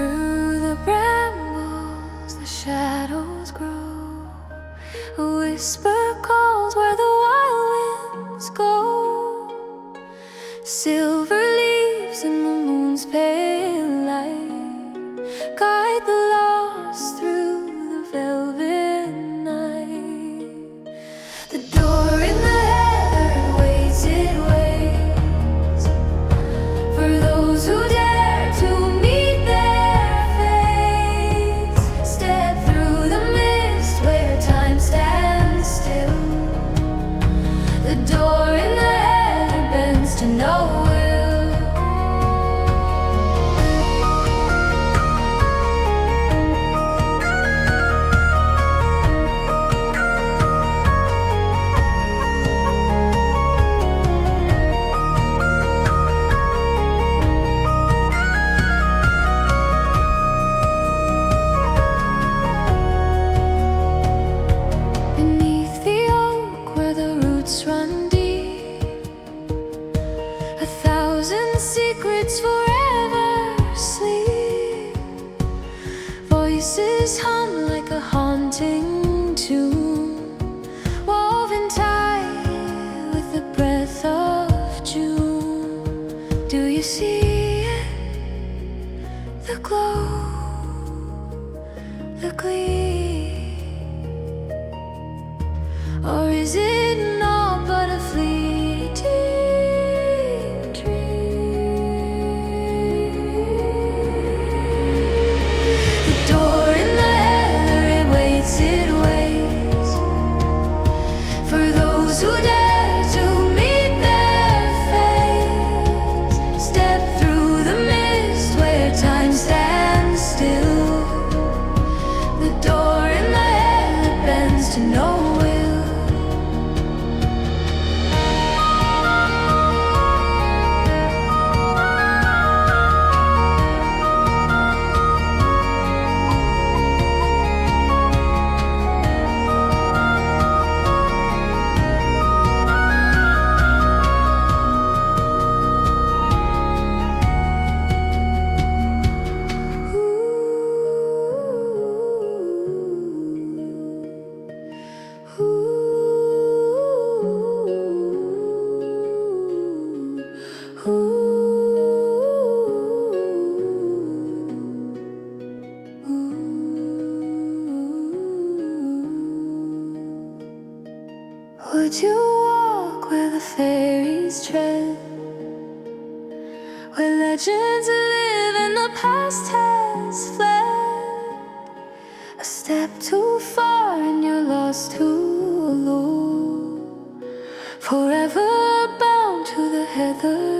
Through the brambles the shadows grow. A whisper calls where the wild winds go. Silver leaves in the moon's pale light guide the lost through the velvet night. The door in the heather waits, it waits for those who dare to meet their fates. Step through the mist where time stands still. The door in the heather bends to no will. Beneath the oak where the roots run deep, 1,000 secrets forever sleep. Voices hum like a haunting tune, woven tight with the breath of June. Do you see it? The glow, the gleam, or is it not but a fleeting dream? The door in the heather, it waits, for those who dare to meet their fates. Step through the mist where time stands still. The door in the heather bends to no will. Would you walk where the fairies tread, where legends live and the past has fled? A step too far and you're lost too alone, forever bound to the heather.